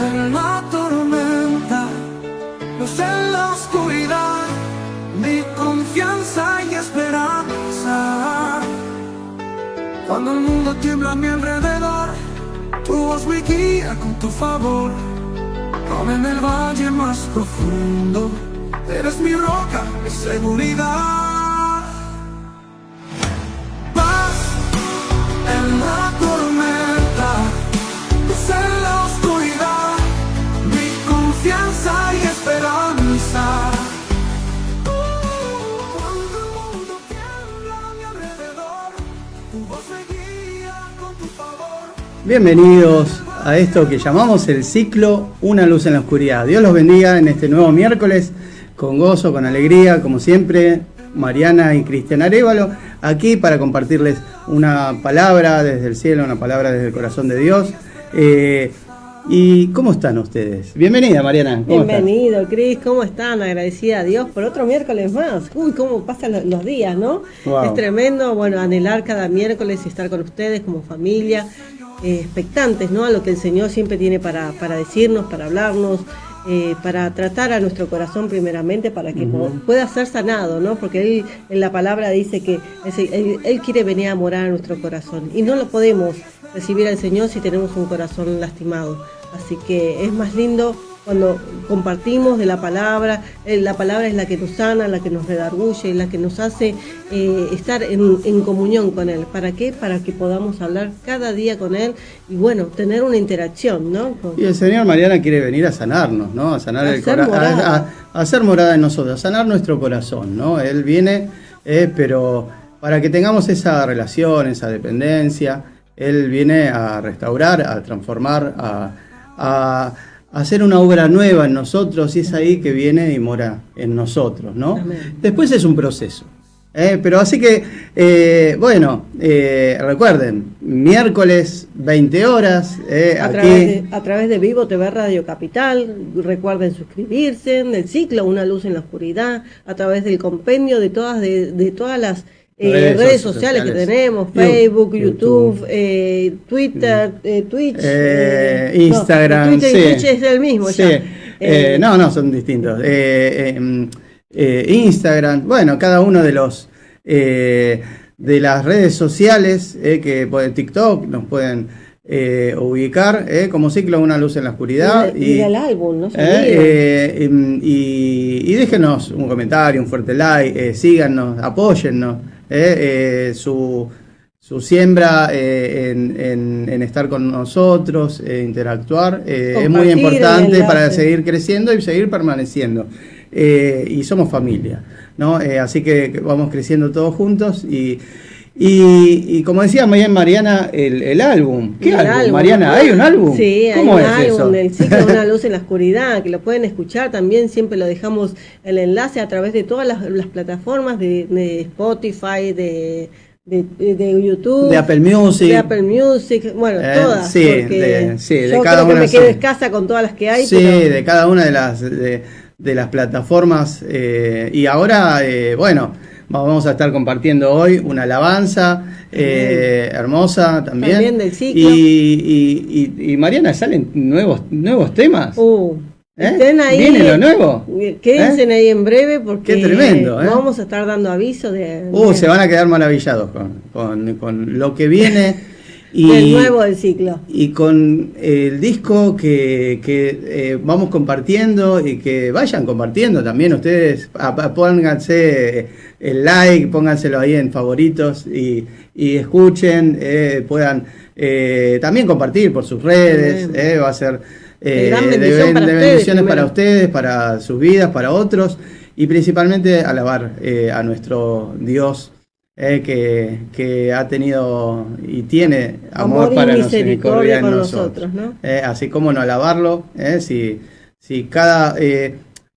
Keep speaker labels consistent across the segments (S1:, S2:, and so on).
S1: En la tormenta, luz en la oscuridad, mi confianza y esperanza. Cuando el mundo tiembla a mi alrededor, tu voz me guía con tu favor. Aún en el valle más profundo, eres mi roca, mi seguridad. Paz en la tormenta, luz en la oscuridad, mi confianza y esperanza. Cuando el mundo tiembla a mi alrededor, tu voz me guía con tu favor.
S2: Bienvenidos a esto que llamamos el ciclo Una luz en la oscuridad. Dios los bendiga en este nuevo miércoles, con gozo, con alegría, como siempre, Mariana y Cristian Arévalo, aquí para compartirles una palabra desde el cielo, una palabra desde el corazón de Dios. ¿Y cómo están ustedes? Bienvenida, Mariana.
S3: Bienvenido, Cris. ¿Cómo están? Agradecida a Dios por otro miércoles más. Uy, cómo pasan los días, ¿no?
S2: Wow.
S3: Es tremendo, bueno, anhelar cada miércoles y estar con ustedes como familia, expectantes, ¿no? A lo que el Señor siempre tiene para decirnos, para hablarnos, para tratar a nuestro corazón primeramente, para que pueda ser sanado, ¿no? Porque Él en la palabra dice que él quiere venir a morar a nuestro corazón y no lo podemos recibir al Señor si tenemos un corazón lastimado. Así que es más lindo cuando compartimos de la palabra es la que nos sana, la que nos redarguye, la que nos hace estar en comunión con Él. ¿Para qué? Para que podamos hablar cada día con Él y bueno, tener una interacción, ¿no?
S2: Y el Señor, Mariana, quiere venir a sanarnos, ¿no? A sanar el corazón, a hacer morada en nosotros, a sanar nuestro corazón, ¿no? Él viene, pero para que tengamos esa relación, esa dependencia, Él viene a restaurar, a transformar, a hacer una obra nueva en nosotros, y es ahí que viene y mora en nosotros, ¿no? Amén. Después es un proceso. Pero así que, recuerden, miércoles 20 horas,
S3: a través de Vivo TV Radio Capital. Recuerden suscribirse en el ciclo Una luz en la oscuridad, a través del compendio de todas las redes sociales que tenemos, Facebook, YouTube, Twitter, Twitch,
S2: Instagram.
S3: Twitter y Twitch es el mismo
S2: sí.
S3: ya.
S2: No, son distintos. Instagram, bueno, cada uno de los de las redes sociales, que pueden, TikTok, nos pueden ubicar como ciclo Una luz en la oscuridad.
S3: Y el álbum, ¿no?
S2: Y déjenos un comentario, un fuerte like, síganos, apóyennos. Su siembra en estar con nosotros, interactuar, es muy importante para seguir creciendo y seguir permaneciendo. Y somos familia, ¿no? Así que vamos creciendo todos juntos y como decía Mariana, el álbum. ¿Qué álbum, Mariana? ¿Hay un álbum?
S3: Sí, hay
S2: ¿Cómo
S3: un
S2: es
S3: álbum
S2: eso?
S3: del ciclo Una luz en la oscuridad, que lo pueden escuchar también, siempre lo dejamos el enlace a través de todas las plataformas de Spotify, de YouTube, de Apple Music, bueno, todas,
S2: sí,
S3: porque
S2: de
S3: yo
S2: cada
S3: creo que
S2: una,
S3: me quedo escasa con todas las que hay.
S2: Sí, de cada una de las plataformas, y ahora, vamos a estar compartiendo hoy una alabanza hermosa también
S3: del ciclo.
S2: Y Mariana, ¿salen nuevos temas?
S3: Estén ahí,
S2: ¿viene lo nuevo?
S3: Quédense ahí en breve porque
S2: qué tremendo,
S3: vamos a estar dando aviso
S2: se van a quedar maravillados con lo que viene
S3: del nuevo del ciclo
S2: y con el disco que vamos compartiendo, y que vayan compartiendo también ustedes. Pónganse el like, pónganselo ahí en favoritos y escuchen, puedan también compartir por sus redes. Va a ser de bendiciones para ustedes, para sus vidas, para otros, y principalmente alabar a nuestro Dios, que ha tenido y tiene amor
S3: y
S2: para
S3: misericordia con nosotros, ¿no?
S2: Así como no alabarlo, si cada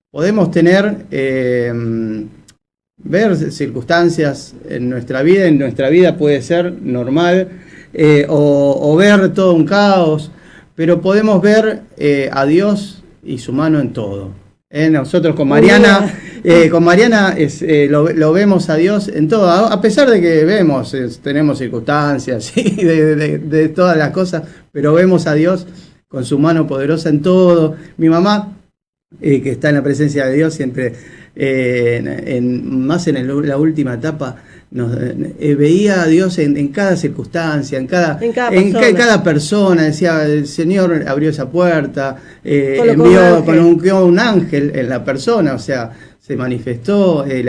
S2: podemos tener ver circunstancias en nuestra vida puede ser normal, o ver todo un caos, pero podemos ver a Dios y su mano en todo. Nosotros con Mariana, lo vemos a Dios en todo, a pesar de que tenemos circunstancias y de todas las cosas, pero vemos a Dios con su mano poderosa en todo. Mi mamá, que está en la presencia de Dios siempre, más en la última etapa, veía a Dios en cada circunstancia, en cada persona. Decía, el Señor abrió esa puerta, colocó un ángel en la persona, o sea, se manifestó en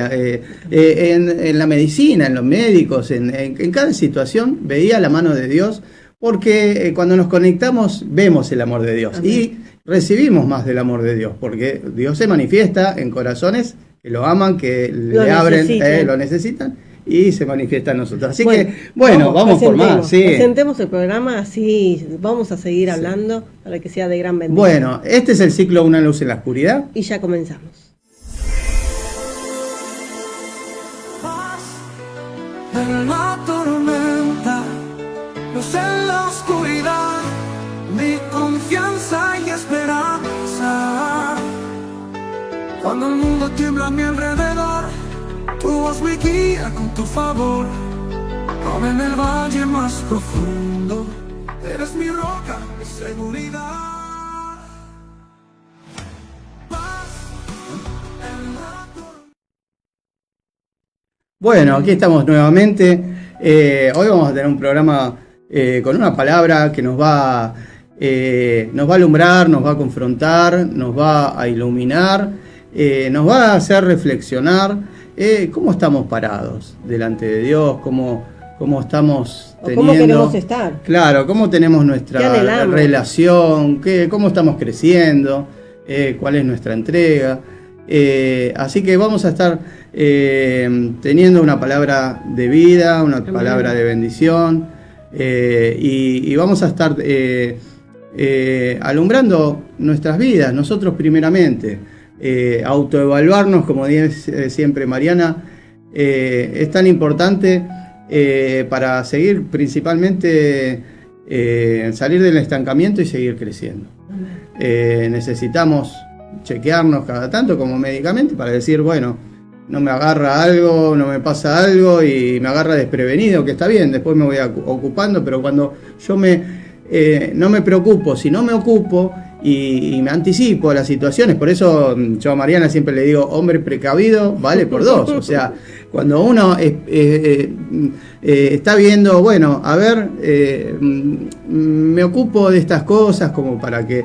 S2: la medicina, en los médicos, en cada situación veía la mano de Dios, porque cuando nos conectamos vemos el amor de Dios. Amén. Y recibimos más del amor de Dios, porque Dios se manifiesta en corazones que lo aman, que le abren, lo necesitan, y se manifiesta en nosotros. Así que, vamos por más. Sí.
S3: Presentemos el programa, así vamos a seguir hablando para que sea de gran bendición.
S2: Bueno, este es el ciclo Una luz en la oscuridad.
S3: Y ya comenzamos.
S1: En la tormenta, luz en la oscuridad, mi confianza y esperanza. Cuando el mundo tiembla a mi alrededor, tu voz me guía con tu favor. Como en el valle más profundo, eres mi roca, mi seguridad. Paz en la tormenta.
S2: Bueno, aquí estamos nuevamente. Hoy vamos a tener un programa con una palabra que nos va a alumbrar, nos va a confrontar, nos va a iluminar, nos va a hacer reflexionar cómo estamos parados delante de Dios, cómo estamos teniendo...
S3: ¿Cómo queremos estar?
S2: Claro, cómo tenemos nuestra relación, cómo estamos creciendo, cuál es nuestra entrega. Así que vamos a estar teniendo una palabra de vida, una palabra de bendición, y vamos a estar alumbrando nuestras vidas, nosotros primeramente. Autoevaluarnos, como dice siempre Mariana, es tan importante para seguir, principalmente salir del estancamiento y seguir creciendo. Necesitamos chequearnos cada tanto como médicamente para decir, bueno, no me agarra algo, no me pasa algo y me agarra desprevenido, que está bien, después me voy ocupando, pero cuando yo no me preocupo, si no me ocupo y me anticipo a las situaciones, por eso yo a Mariana siempre le digo, hombre precavido vale por dos, o sea, cuando uno está viendo, bueno, a ver, me ocupo de estas cosas como para que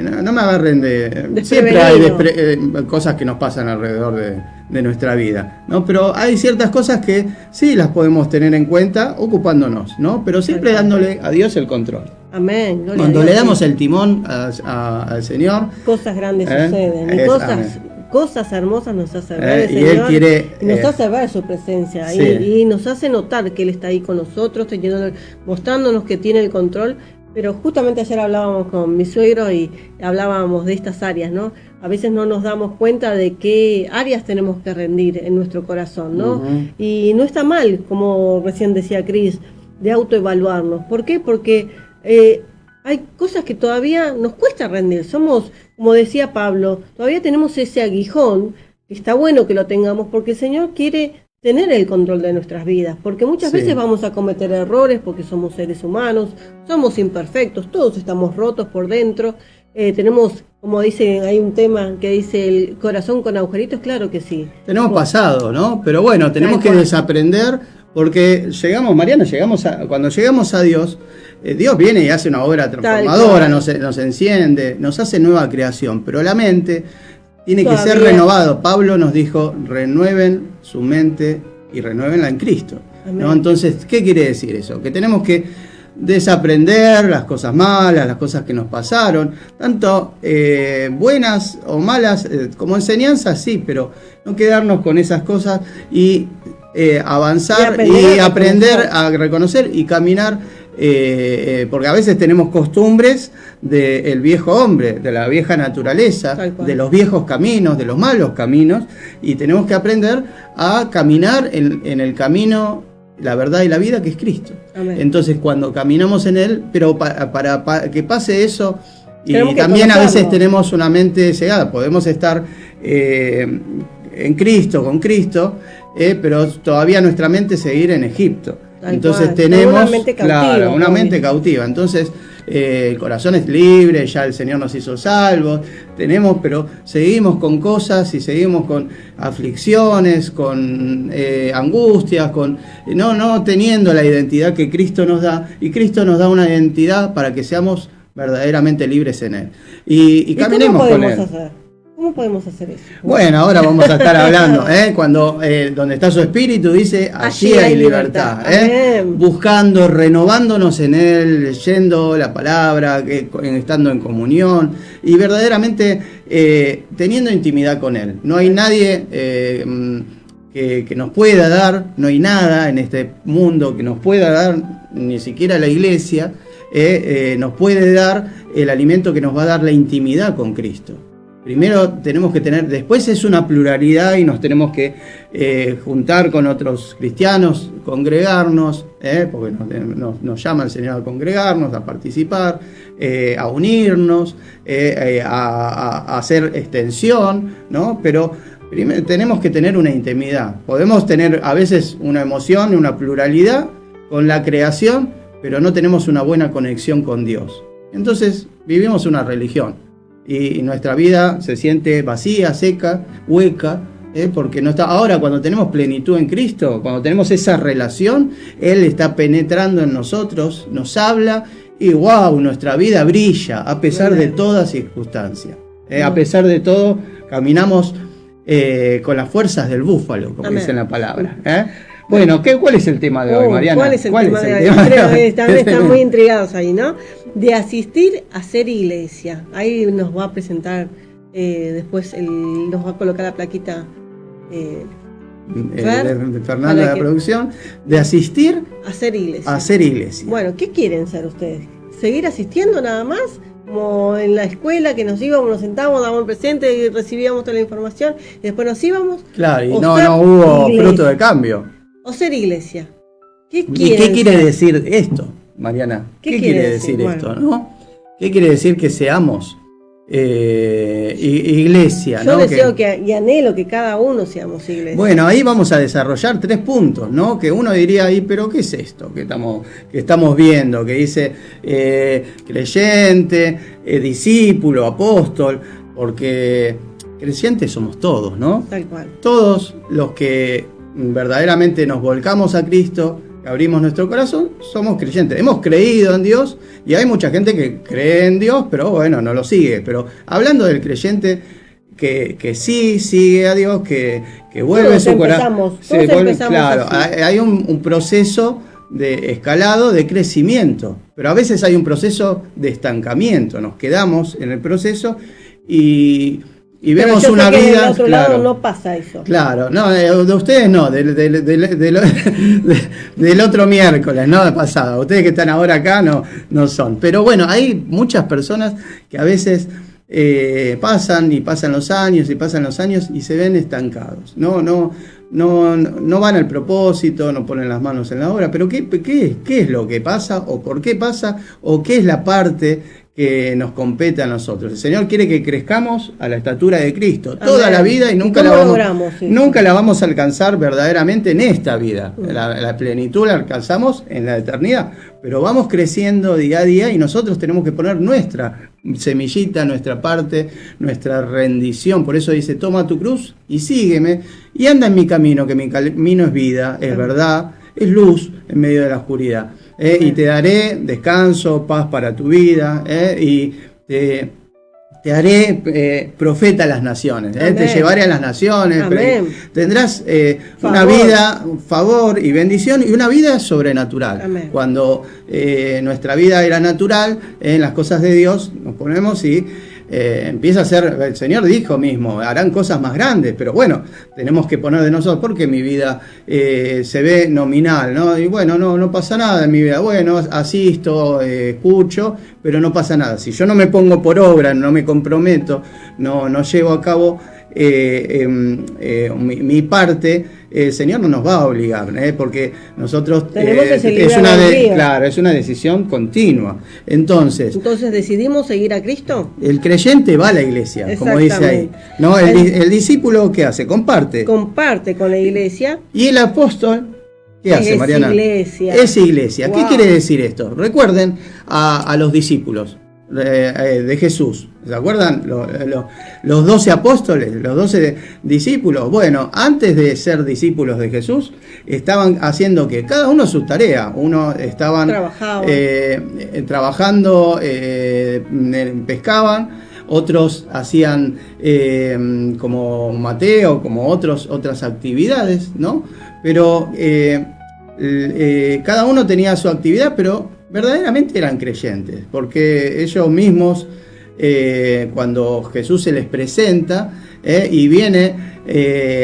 S2: no me agarren de... Siempre hay cosas que nos pasan alrededor de nuestra vida, ¿no? Pero hay ciertas cosas que sí las podemos tener en cuenta ocupándonos, ¿no? Pero siempre dándole a Dios el control.
S3: Amén.
S2: Cuando le damos el timón al Señor,
S3: cosas grandes suceden, y cosas hermosas nos hace ver el
S2: y
S3: Señor,
S2: Él quiere,
S3: y nos hace ver su presencia,
S2: sí.
S3: y nos hace notar que Él está ahí con nosotros, mostrándonos que tiene el control. Pero justamente ayer hablábamos con mi suegro y hablábamos de estas áreas, ¿no? A veces no nos damos cuenta de qué áreas tenemos que rendir en nuestro corazón, ¿no? Uh-huh. Y no está mal, como recién decía Cris, de autoevaluarnos. ¿Por qué? Porque hay cosas que todavía nos cuesta rendir. Somos, como decía Pablo, todavía tenemos ese aguijón, que está bueno que lo tengamos, porque el Señor quiere tener el control de nuestras vidas, porque muchas veces vamos a cometer errores, porque somos seres humanos, somos imperfectos, todos estamos rotos por dentro, tenemos, como dice, hay un tema que dice el corazón con agujeritos, claro que sí. Tenemos
S2: pasado, ¿no? Pero bueno, tenemos que desaprender, porque cuando llegamos a Dios, Dios viene y hace una obra transformadora, nos enciende, nos hace nueva creación, pero la mente tiene que ser renovado. Pablo nos dijo, renueven su mente y renuévenla en Cristo, ¿no? Entonces, ¿qué quiere decir eso? Que tenemos que desaprender las cosas malas, las cosas que nos pasaron, tanto buenas o malas, como enseñanzas, sí, pero no quedarnos con esas cosas y avanzar y aprender a reconocer y caminar, porque a veces tenemos costumbres del viejo hombre, de la vieja naturaleza, de los viejos caminos, de los malos caminos, y tenemos que aprender a caminar en el camino, la verdad y la vida, que es Cristo. Amén. Entonces, cuando caminamos en Él, pero para que pase eso, y también a veces tenemos una mente cegada, podemos estar en Cristo, con Cristo, pero todavía nuestra mente seguir en Egipto. Entonces tenemos una mente cautiva. Entonces el corazón es libre, ya el Señor nos hizo salvos, pero seguimos con cosas y seguimos con aflicciones, con angustias, no teniendo la identidad que Cristo nos da, y Cristo nos da una identidad para que seamos verdaderamente libres en Él. Y caminemos con Él.
S3: ¿Cómo podemos hacer eso?
S2: Bueno, ahora vamos a estar hablando, cuando donde está su espíritu, dice, allí hay libertad. Buscando, renovándonos en Él, leyendo la palabra, estando en comunión y verdaderamente teniendo intimidad con Él. No hay nadie que nos pueda dar, no hay nada en este mundo que nos pueda dar, ni siquiera la iglesia, nos puede dar el alimento que nos va a dar la intimidad con Cristo. Primero tenemos que tener, después es una pluralidad y nos tenemos que juntar con otros cristianos, congregarnos, porque nos llama el Señor a congregarnos, a participar, a unirnos, a hacer extensión, ¿no? Pero primero tenemos que tener una intimidad. Podemos tener a veces una emoción, una pluralidad con la creación, pero no tenemos una buena conexión con Dios. Entonces vivimos una religión. Y nuestra vida se siente vacía, seca, hueca, porque no está. Ahora, cuando tenemos plenitud en Cristo, cuando tenemos esa relación, Él está penetrando en nosotros, nos habla y wow, nuestra vida brilla a pesar de toda circunstancia. A pesar de todo, caminamos con las fuerzas del búfalo, como dice en la palabra. Bueno, ¿cuál es el tema de hoy, Mariana?
S3: ¿Cuál es el tema de hoy? Creo que están muy intrigados ahí, ¿no? De asistir a ser iglesia. Ahí nos va a presentar, después nos va a colocar la plaquita
S2: de Fernanda de la producción, de asistir
S3: a ser iglesia.
S2: A ser iglesia.
S3: Bueno, ¿qué quieren ser ustedes? ¿Seguir asistiendo nada más? Como en la escuela que nos íbamos, nos sentábamos, dábamos el presente y recibíamos toda la información y después nos íbamos.
S2: Claro, y no hubo fruto de cambio.
S3: O ser iglesia.
S2: ¿Y qué quiere decir esto, Mariana? ¿Qué quiere decir esto, no? ¿Qué quiere decir que seamos iglesia?
S3: Yo deseo y anhelo que cada uno seamos iglesia.
S2: Bueno, ahí vamos a desarrollar 3 puntos, ¿no? Que uno diría ahí, pero ¿qué es esto que estamos viendo? Que dice creyente, discípulo, apóstol, porque creyentes somos todos, ¿no?
S3: Tal cual.
S2: Todos los que verdaderamente nos volcamos a Cristo, abrimos nuestro corazón, somos creyentes. Hemos creído en Dios y hay mucha gente que cree en Dios, pero bueno, no lo sigue. Pero hablando del creyente que sí sigue a Dios, que vuelve su corazón. Claro, hay un proceso de escalado, de crecimiento, pero a veces hay un proceso de estancamiento. Nos quedamos en el proceso y vemos una vida.
S3: Del otro lado no pasa eso.
S2: Claro, no, de ustedes no, del otro miércoles, no pasado. Ustedes que están ahora acá no son. Pero bueno, hay muchas personas que a veces pasan los años y se ven estancados. No van al propósito, no ponen las manos en la obra. Pero ¿qué es lo que pasa? ¿O por qué pasa? ¿O qué es la parte que nos compete a nosotros? El Señor quiere que crezcamos a la estatura de Cristo toda la vida y nunca la vamos a alcanzar verdaderamente en esta vida. La plenitud la alcanzamos en la eternidad, pero vamos creciendo día a día y nosotros tenemos que poner nuestra semillita, nuestra parte, nuestra rendición. Por eso dice, toma tu cruz y sígueme y anda en mi camino, que mi camino es vida, es verdad, es luz en medio de la oscuridad. Y te daré descanso, paz para tu vida, y te haré profeta a las naciones, te llevaré a las naciones, tendrás una vida, favor y bendición y una vida sobrenatural. Amén. Cuando nuestra vida era natural, en las cosas de Dios nos ponemos y empieza a ser, el Señor dijo mismo, harán cosas más grandes, pero bueno, tenemos que poner de nosotros, porque mi vida se ve nominal, ¿no? Y bueno, no pasa nada en mi vida, bueno, asisto, escucho, pero no pasa nada. Si yo no me pongo por obra, no me comprometo, no llevo a cabo mi parte, el Señor no nos va a obligar, porque nosotros es una decisión continua. Entonces
S3: decidimos seguir a Cristo.
S2: El creyente va a la iglesia, como dice ahí, ¿no? El discípulo, ¿qué hace? Comparte con la iglesia. Y el apóstol ¿Qué hace,
S3: Es
S2: Mariana?
S3: iglesia.
S2: Es iglesia. ¿Qué
S3: Wow.
S2: quiere decir esto? Recuerden a los discípulos de Jesús. ¿Se acuerdan? Los 12 apóstoles, los 12 discípulos. Bueno, antes de ser discípulos de Jesús, estaban haciendo que cada uno su tarea. Uno estaban trabajando, pescaban. Otros hacían como Mateo, como otras actividades, ¿no? Pero cada uno tenía su actividad, pero verdaderamente eran creyentes, porque ellos mismos, cuando Jesús se les presenta y vienen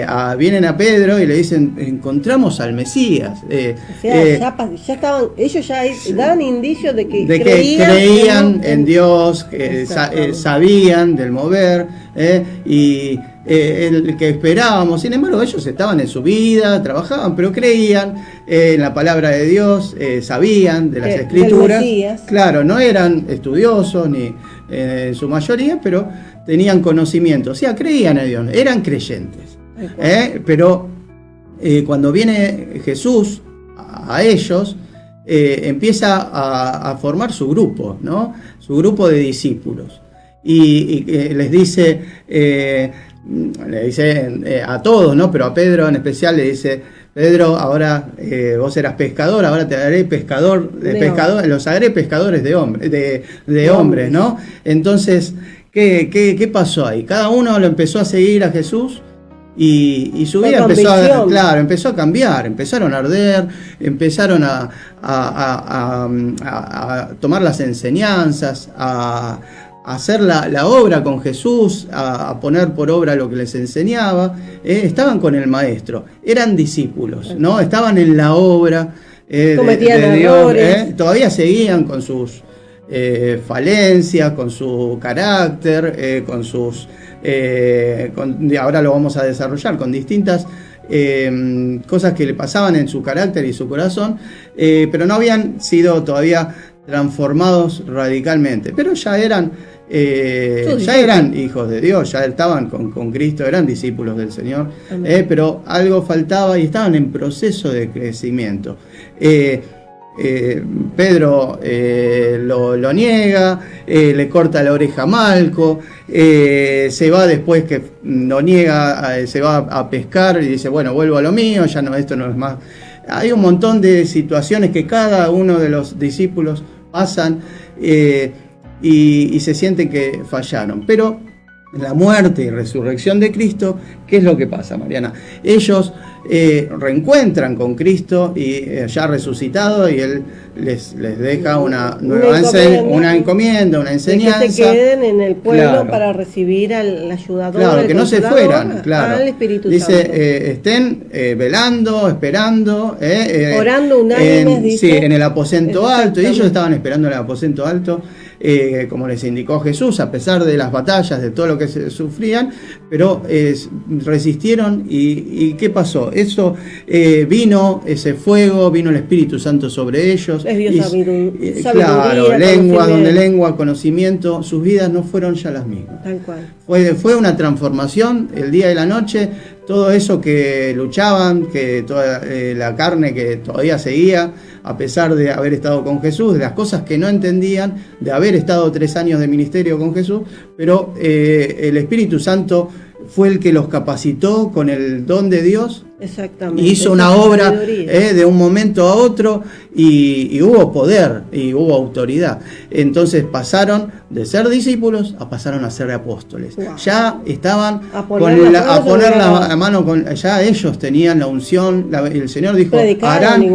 S2: a Pedro y le dicen, encontramos al Mesías.
S3: O sea, ya estaban, ellos ya daban indicios de que
S2: creían en Dios, sabían del mover y el que esperábamos. Sin embargo, ellos estaban en su vida, trabajaban, pero creían en la palabra de Dios, sabían de las Escrituras. Claro, no eran estudiosos ni en su mayoría, pero tenían conocimiento, o sea, creían en Dios, eran creyentes. Pero cuando viene Jesús a ellos, empieza a formar su grupo, ¿no? Su grupo de discípulos. Y les dice, a todos, ¿no? Pero a Pedro en especial le dice, Pedro, ahora vos eras pescador, ahora te haré pescador, los haré pescadores de hombres, ¿no? Entonces, ¿qué pasó ahí? Cada uno lo empezó a seguir a Jesús y su vida empezó a cambiar, empezaron a arder, empezaron a tomar las enseñanzas, a hacer la obra con Jesús, a poner por obra lo que les enseñaba. Estaban con el maestro, eran discípulos, ¿no? Estaban en la obra de Dios, todavía seguían con sus falencias, con su carácter, con sus ahora lo vamos a desarrollar, con distintas cosas que le pasaban en su carácter y su corazón, pero no habían sido todavía transformados radicalmente, pero ya eran hijos de Dios, ya estaban con Cristo, eran discípulos del Señor, pero algo faltaba y estaban en proceso de crecimiento. Pedro lo niega, le corta la oreja a Malco, se va después que lo niega, se va a pescar y dice, bueno, vuelvo a lo mío, ya no, esto no es más. Hay un montón de situaciones que cada uno de los discípulos pasan y se sienten que fallaron, pero en la muerte y resurrección de Cristo, ¿qué es lo que pasa, Mariana? Ellos reencuentran con Cristo y ya resucitado, y Él les deja una encomienda, una enseñanza.
S3: Que se queden en el pueblo para recibir al ayudador.
S2: Claro, que no se fueran,
S3: al Espíritu Santo.
S2: Dice, estén velando, esperando.
S3: Orando unánimes, dice.
S2: Sí, en el aposento alto, y ellos estaban esperando en el aposento alto, como les indicó Jesús, a pesar de las batallas, de todo lo que se sufrían, pero resistieron. ¿Y qué pasó? Eso vino ese fuego, vino el Espíritu Santo sobre ellos.
S3: Les dio sabiduría,
S2: claro, lengua, conocimiento. Sus vidas no fueron ya las mismas.
S3: Tal cual.
S2: Fue una transformación, el día y la noche. Todo eso que luchaban, que toda la carne que todavía seguía, a pesar de haber estado con Jesús, de las cosas que no entendían, de haber estado 3 años de ministerio con Jesús, pero el Espíritu Santo fue el que los capacitó con el don de Dios.
S3: Exactamente.
S2: Y hizo una obra de un momento a otro, y hubo poder y hubo autoridad. Entonces pasaron de ser discípulos pasaron a ser apóstoles. Wow. Ya estaban a poner la mano ya ellos tenían la unción. El Señor dijo, harán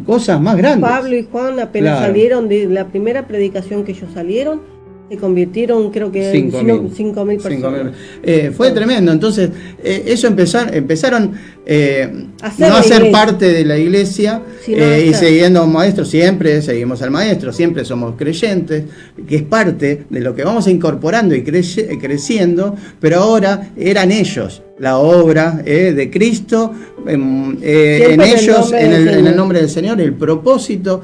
S2: cosas más grandes.
S3: Pablo y Juan apenas salieron de la primera predicación que ellos salieron, se convirtieron, creo que 5.000 personas.
S2: Fue tremendo. Entonces, eso empezaron no a ser parte de la iglesia, y siguiendo a un maestro. Siempre seguimos al maestro, siempre somos creyentes, que es parte de lo que vamos incorporando y creciendo, pero ahora eran ellos la obra de Cristo, en ellos, en el nombre del Señor, el propósito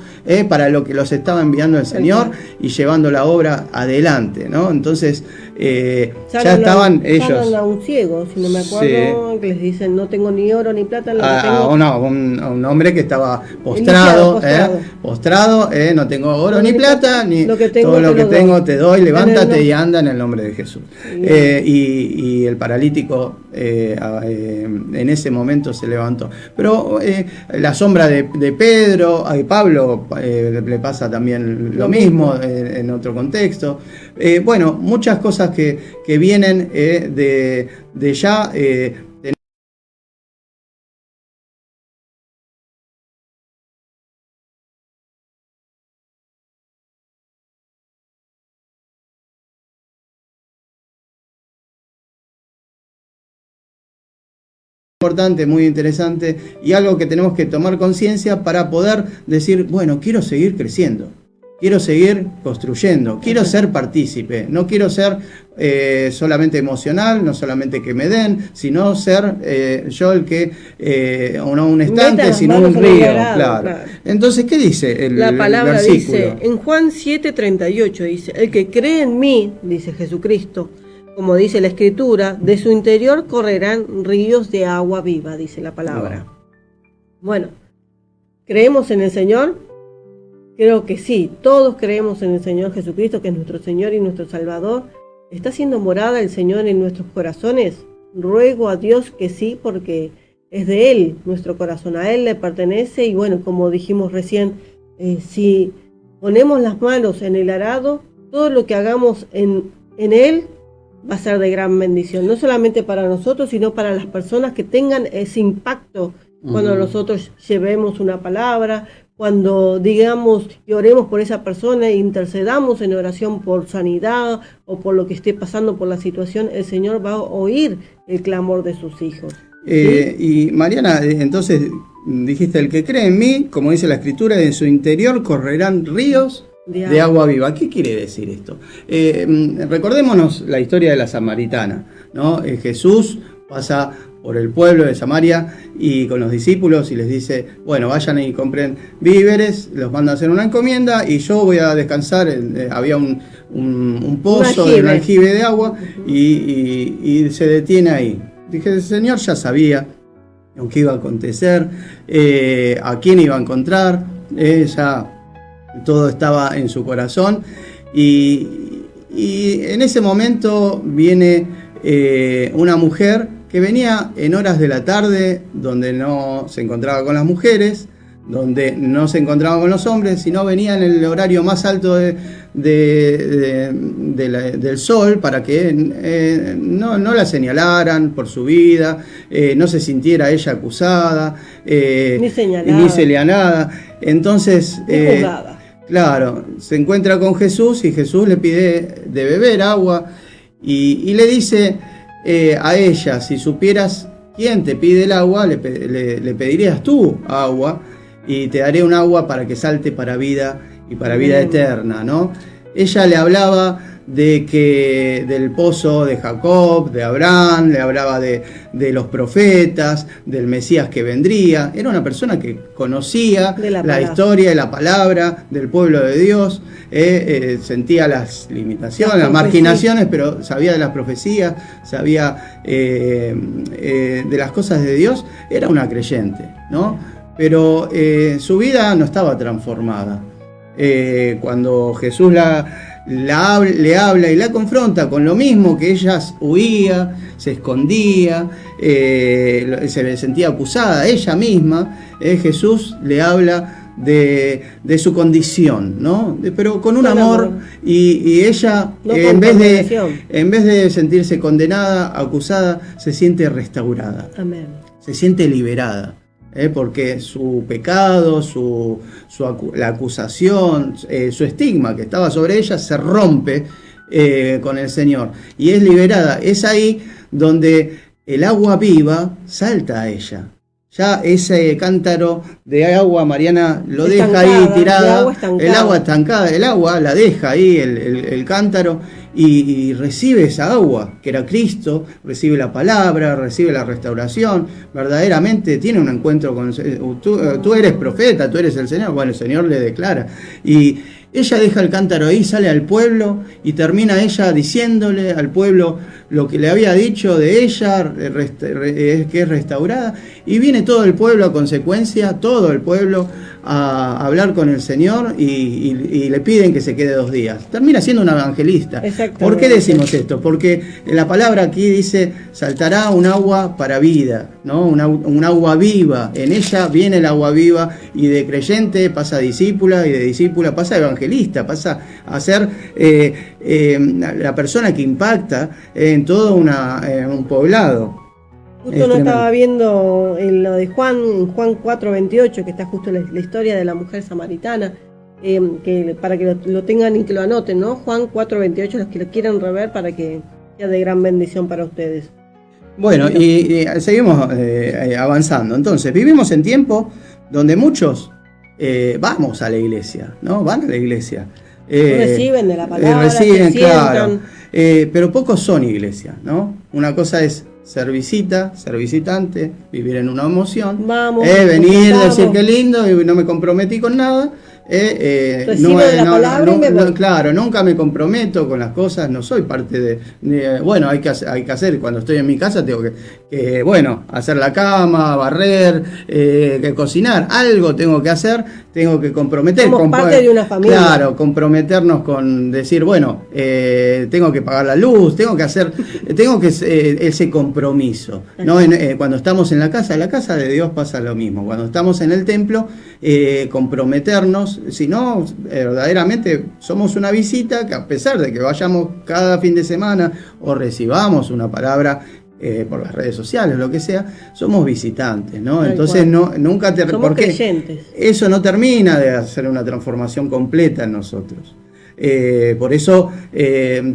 S2: para lo que los estaba enviando el Señor y llevando la obra adelante, ¿no? Entonces, ya estaban ellos.
S3: Sanan a un ciego, si no me acuerdo, que les dicen no tengo ni oro ni plata, lo que tengo.
S2: No, un hombre que estaba postrado, no tengo oro ni plata, ni
S3: lo que tengo,
S2: todo lo que tengo te doy, levántate y anda en el nombre de Jesús. Y el paralítico en ese momento se levantó. Pero la sombra de Pedro, a Pablo le pasa también lo mismo en otro contexto. Bueno, muchas cosas que vienen de ya. Importante, muy interesante, y algo que tenemos que tomar conciencia para poder decir, bueno, quiero seguir creciendo, quiero seguir construyendo, quiero ser partícipe, no quiero ser solamente emocional, no solamente que me den, sino ser yo el que, no un estanque, sino un río. Claro. Entonces, ¿qué dice
S3: la palabra?
S2: versículo?
S3: Dice, en Juan 7:38 dice, el que cree en mí, dice Jesucristo, como dice la Escritura, de su interior correrán ríos de agua viva, dice la palabra. Bueno, ¿creemos en el Señor? Creo que sí, todos creemos en el Señor Jesucristo, que es nuestro Señor y nuestro Salvador. ¿Está haciendo morada el Señor en nuestros corazones? Ruego a Dios que sí, porque es de Él nuestro corazón, a Él le pertenece. Y bueno, como dijimos recién, si ponemos las manos en el arado, todo lo que hagamos en Él va a ser de gran bendición, no solamente para nosotros, sino para las personas que tengan ese impacto cuando nosotros llevemos una palabra, cuando digamos y oremos por esa persona e intercedamos en oración por sanidad o por lo que esté pasando por la situación, el Señor va a oír el clamor de sus hijos. ¿Sí?
S2: Y Mariana, entonces dijiste, el que cree en mí, como dice la Escritura, en su interior correrán ríos de agua viva. ¿Qué quiere decir esto? Recordémonos la historia de la samaritana, ¿no? Jesús pasa por el pueblo de Samaria y con los discípulos y les dice, bueno, vayan y compren víveres, los manda a hacer una encomienda y yo voy a descansar. Había un pozo, un aljibe de agua y se detiene ahí. Dije, el Señor ya sabía lo que iba a acontecer, a quién iba a encontrar, ya todo estaba en su corazón y en ese momento viene una mujer que venía en horas de la tarde, donde no se encontraba con las mujeres, donde no se encontraba con los hombres, sino venía en el horario más alto del sol, para que no la señalaran por su vida, no se sintiera ella acusada,
S3: ni señalada.
S2: Entonces, claro, se encuentra con Jesús y Jesús le pide de beber agua y le dice a ella, si supieras quién te pide el agua, le pedirías tú agua y te daré un agua para que salte para vida y para vida eterna, ¿no? Ella le hablaba del pozo de Jacob, de Abraham, le hablaba de los profetas, del Mesías que vendría. Era una persona que conocía la historia de la palabra del pueblo de Dios, sentía las limitaciones, las marginaciones, pero sabía de las profecías, sabía de las cosas de Dios. Era una creyente, ¿no? Pero su vida no estaba transformada. Cuando Jesús le habla y la confronta con lo mismo que ella huía, se escondía, se sentía acusada ella misma, Jesús le habla de su condición, ¿no? Pero con un amor. Y ella,
S3: no
S2: en vez de sentirse condenada, acusada, se siente restaurada.
S3: Amén. Se
S2: siente liberada. Porque su pecado, la acusación, su estigma que estaba sobre ella se rompe con el Señor y es liberada. Es ahí donde el agua viva salta a ella. Ya ese cántaro de agua, Mariana, lo deja ahí tirada, el agua estancada, el agua la deja ahí, el cántaro, y recibe esa agua, que era Cristo, recibe la palabra, recibe la restauración, verdaderamente tiene un encuentro con tú eres profeta, tú eres el Señor. Bueno, el Señor le declara, y Ella deja el cántaro ahí, sale al pueblo y termina ella diciéndole al pueblo lo que le había dicho de ella, que es restaurada, y viene todo el pueblo a consecuencia, todo el pueblo a hablar con el Señor y le piden que se quede 2 días. Termina siendo una evangelista. ¿Por qué decimos esto? Porque la palabra aquí dice, saltará un agua para vida, ¿no? Un agua viva. En ella viene el agua viva y de creyente pasa a discípula y de discípula pasa a evangelista, pasa a ser la persona que impacta en todo un poblado.
S3: Justo no estaba viendo en lo de Juan 4:28, que está justo la historia de la mujer samaritana, que para que lo tengan y que lo anoten, ¿no? Juan 4:28, los que lo quieran rever, para que sea de gran bendición para ustedes.
S2: Bueno, y seguimos avanzando. Entonces, vivimos en tiempos donde muchos vamos a la iglesia, ¿no? Van a la iglesia.
S3: Reciben de la palabra,
S2: reciben, claro. Pero pocos son iglesia, ¿no? Una cosa es ser visitante, vivir en una emoción,
S3: vamos,
S2: venir, decir qué lindo y no me comprometí con nada. Claro, nunca me comprometo con las cosas, no soy parte bueno, hay que hacer, cuando estoy en mi casa tengo que hacer la cama, barrer, cocinar, algo tengo que hacer, tengo que comprometer.
S3: Somos parte de una familia.
S2: Claro, comprometernos con decir, tengo que pagar la luz, tengo que ese compromiso, ¿no? Cuando estamos en la casa de Dios pasa lo mismo, cuando estamos en el templo, comprometernos. Si no, verdaderamente somos una visita que, a pesar de que vayamos cada fin de semana o recibamos una palabra por las redes sociales, lo que sea, somos visitantes, ¿no? Entonces nunca
S3: somos creyentes.
S2: Eso no termina de hacer una transformación completa en nosotros. Por eso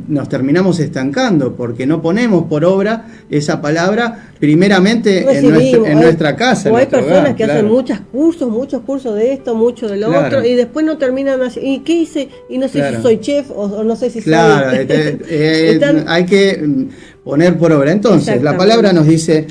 S2: nos terminamos estancando, porque no ponemos por obra esa palabra primeramente en nuestra casa.
S3: O hay personas que hacen muchos cursos de esto, mucho de lo otro, y después no terminan así. ¿Y qué hice? Y no sé si soy chef o no sé si soy...
S2: Hay que poner por obra. Entonces, la palabra nos dice,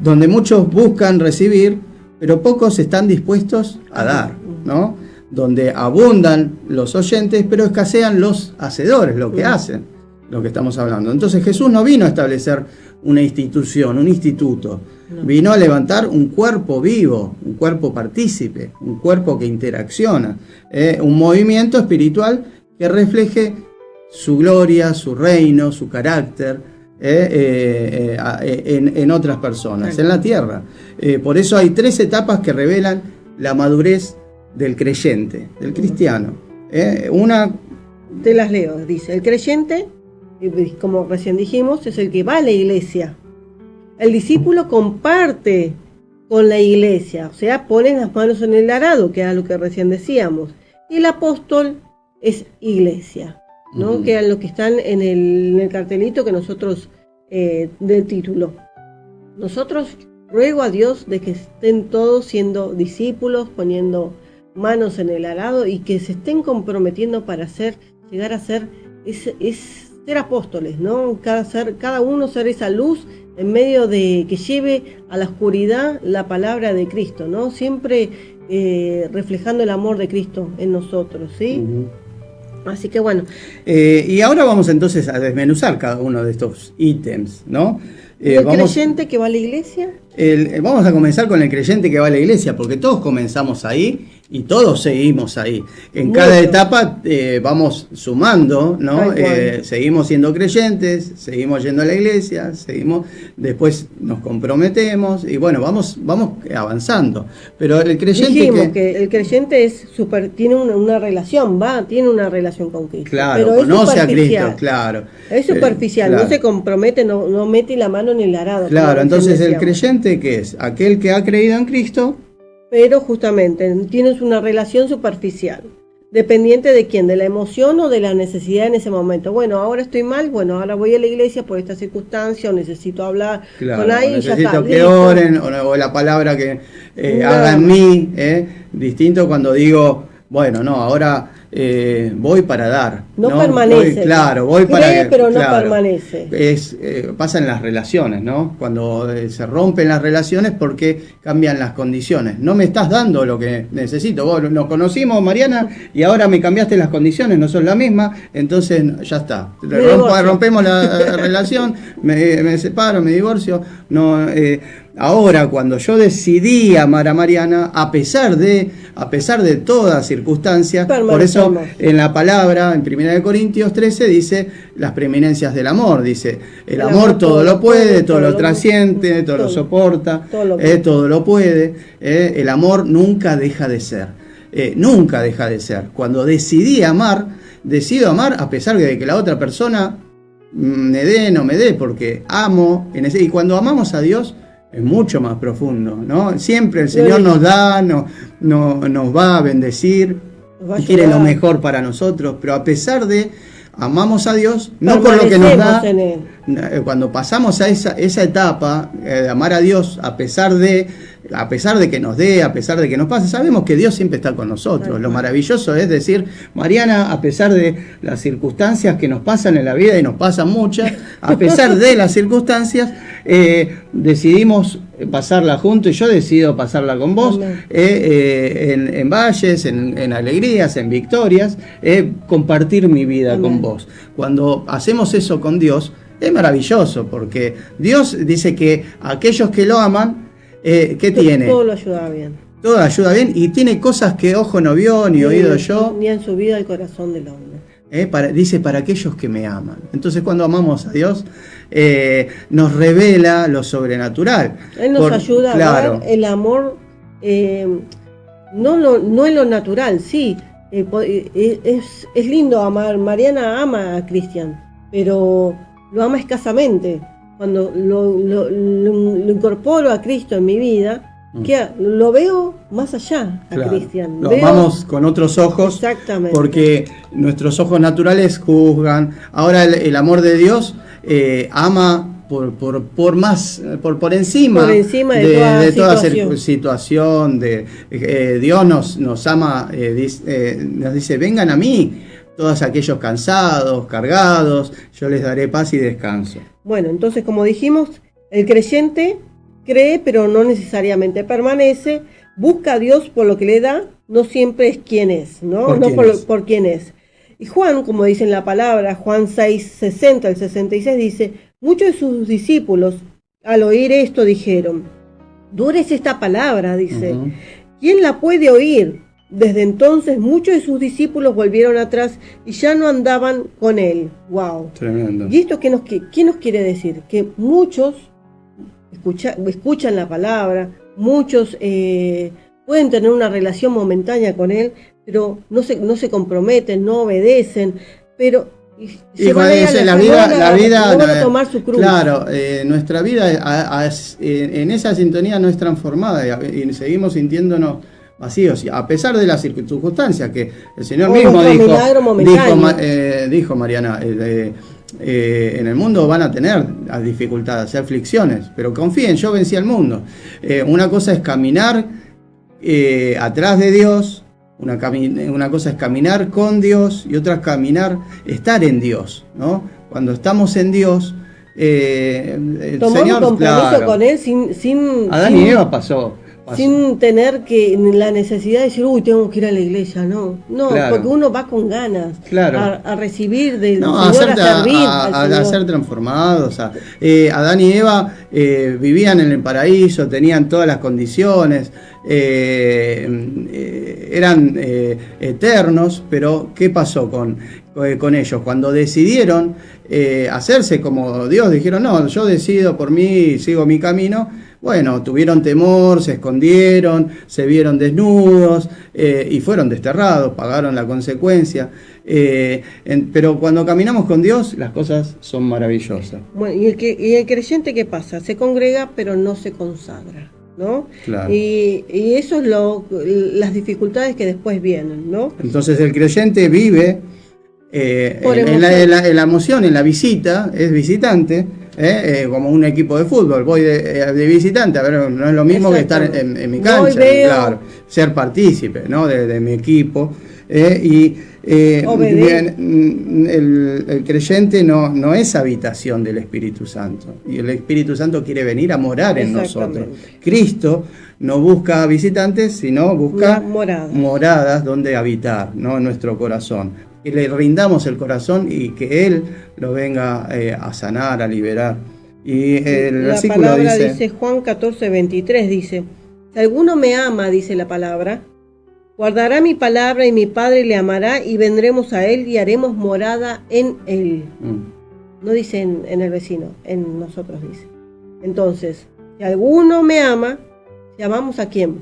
S2: donde muchos buscan recibir, pero pocos están dispuestos a dar, ¿no? Donde abundan los oyentes, pero escasean los hacedores, lo que hacen, lo que estamos hablando. Entonces Jesús no vino a establecer una institución, un instituto, vino a levantar un cuerpo vivo, un cuerpo partícipe, un cuerpo que interacciona, un movimiento espiritual que refleje su gloria, su reino, su carácter en otras personas, en la tierra. Por eso hay 3 etapas que revelan la madurez del creyente, del cristiano. Una...
S3: Te las leo, dice: el creyente, como recién dijimos, es el que va a la iglesia. El discípulo comparte con la iglesia, o sea, pone las manos en el arado, que era lo que recién decíamos. Y el apóstol es iglesia, ¿no? Que es lo que están en el cartelito que nosotros, del título. Nosotros ruego a Dios de que estén todos siendo discípulos, poniendo manos en el arado, y que se estén comprometiendo para llegar a ser ser apóstoles, ¿no? Cada uno ser esa luz en medio de que lleve a la oscuridad la palabra de Cristo, ¿no? Siempre reflejando el amor de Cristo en nosotros, ¿sí? Así que bueno.
S2: Y ahora vamos entonces a desmenuzar cada uno de estos ítems, ¿no?
S3: ¿El creyente que va a la iglesia?
S2: Vamos a comenzar con el creyente que va a la iglesia, porque todos comenzamos ahí y todos seguimos ahí. En cada etapa vamos sumando, ¿no? Seguimos siendo creyentes, seguimos yendo a la iglesia, después nos comprometemos y bueno, vamos avanzando. Pero el creyente...
S3: Dijimos que el creyente tiene una relación, tiene una relación con Cristo.
S2: Claro,
S3: pero
S2: conoce a Cristo, claro.
S3: Es superficial,
S2: claro.
S3: No se compromete, no mete la mano en el arado.
S2: Claro, entonces el creyente, ¿qué es? Aquel que ha creído en Cristo,
S3: pero justamente tienes una relación superficial, dependiente de quién, de la emoción o de la necesidad en ese momento. Bueno, ahora estoy mal, ahora voy a la iglesia por esta circunstancia, o necesito hablar con alguien,
S2: necesito que oren, o la palabra que haga en mí, distinto cuando digo, ahora voy para dar.
S3: No permanece.
S2: Voy para...
S3: Cree, pero no
S2: claro,
S3: permanece.
S2: Pasa en las relaciones, ¿no? Cuando se rompen las relaciones porque cambian las condiciones. No me estás dando lo que necesito. Vos nos conocimos, Mariana, y ahora me cambiaste las condiciones, no son las mismas, entonces ya está. Rompemos la relación, me separo, me divorcio. No, ahora, cuando yo decidí amar a Mariana, a pesar de todas circunstancias, por eso en la palabra, en 1 Corintios 13, dice las preeminencias del amor, dice, el amor todo lo puede, todo lo trasciende, todo lo soporta, todo lo puede, el amor nunca deja de ser, nunca deja de ser. Cuando decido amar a pesar de que la otra persona me dé, no me dé, porque amo, y cuando amamos a Dios, es mucho más profundo, ¿no? Siempre el Señor nos da, nos va a bendecir, quiere lo mejor para nosotros, pero a pesar de amamos a Dios, no por lo que nos da, cuando pasamos a esa etapa de amar a Dios, a pesar de que nos dé, a pesar de que nos pase, sabemos que Dios siempre está con nosotros. Lo maravilloso es decir, Mariana, a pesar de las circunstancias que nos pasan en la vida, y nos pasan muchas, a pesar de las circunstancias, decidimos pasarla juntos, y yo decido pasarla con vos, en valles, en alegrías, en victorias, compartir mi vida con vos. Cuando hacemos eso con Dios, es maravilloso, porque Dios dice que aquellos que lo aman, ¿qué tiene?
S3: Todo lo ayuda bien.
S2: Todo ayuda bien, y tiene cosas que ojo no vio, ni oído yo.
S3: Ni han subido al corazón del hombre.
S2: Dice, para aquellos que me aman. Entonces, cuando amamos a Dios, nos revela lo sobrenatural.
S3: Él nos ayuda a ver el amor, no en lo natural, sí. Es lindo amar. Mariana ama a Cristian, pero lo ama escasamente. Cuando lo incorporo a Cristo en mi vida, que lo veo más allá a Cristian.
S2: Lo amamos con otros ojos. Exactamente. Porque nuestros ojos naturales juzgan. Ahora el amor de Dios ama por encima de toda situación. Dios nos ama, nos dice, vengan a mí, todos aquellos cansados, cargados, yo les daré paz y descanso.
S3: Bueno, entonces, como dijimos, el creyente cree, pero no necesariamente permanece, busca a Dios por lo que le da, no siempre es quien es, ¿no? Por quién es. Y Juan, como dice en la palabra, Juan 6, 60 al 66, dice, muchos de sus discípulos, al oír esto, dijeron, dura es esta palabra, dice, ¿quién la puede oír? Desde entonces muchos de sus discípulos volvieron atrás y ya no andaban con él. ¡Wow!
S2: Tremendo.
S3: ¿Y esto qué nos quiere decir? Que muchos escuchan la palabra, muchos pueden tener una relación momentánea con él, pero no se comprometen, no obedecen, pero
S2: y la vida
S3: van a tomar su cruz.
S2: Claro, nuestra vida en esa sintonía no es transformada y seguimos sintiéndonos vacíos, a pesar de las circunstancias que el Señor mismo dijo, Mariana, en el mundo van a tener dificultades, aflicciones, pero confíen, yo vencí al mundo. Una cosa es caminar atrás de Dios, una cosa es caminar con Dios, y otra es estar en Dios, ¿no? Cuando estamos en Dios, el
S3: tomar
S2: Señor,
S3: un compromiso con Él sin
S2: Adán y Eva pasó.
S3: Sin tener la necesidad de decir, tengo que ir a la iglesia, no, porque uno va con ganas a recibir del Señor, a servir
S2: a ser transformados. Adán y Eva vivían en el paraíso, tenían todas las condiciones, eran eternos, pero ¿qué pasó con ellos? Cuando decidieron hacerse como Dios, dijeron, no, yo decido por mí, sigo mi camino. Bueno, tuvieron temor, se escondieron, se vieron desnudos y fueron desterrados, pagaron la consecuencia. Pero cuando caminamos con Dios, las cosas son maravillosas.
S3: Bueno, ¿y el creyente qué pasa? Se congrega, pero no se consagra, ¿no?
S2: Claro.
S3: Y eso es las dificultades que después vienen, ¿no?
S2: Entonces el creyente vive en la emoción, en la visita, es visitante. Como un equipo de fútbol, voy de visitante, a ver, no es lo mismo que estar en mi cancha, claro, ser partícipe, ¿no? de mi equipo, El creyente no es habitación del Espíritu Santo, y el Espíritu Santo quiere venir a morar en nosotros. Cristo no busca visitantes, sino busca moradas donde habitar, ¿no? En nuestro corazón. Que le rindamos el corazón y que Él lo venga a sanar, a liberar. Y el versículo
S3: palabra dice Juan 14:23, dice: si alguno me ama, dice la palabra, guardará mi palabra y mi Padre le amará y vendremos a Él y haremos morada en Él. No dice en el vecino, en nosotros dice. Entonces, si alguno me ama, si amamos ¿a quién?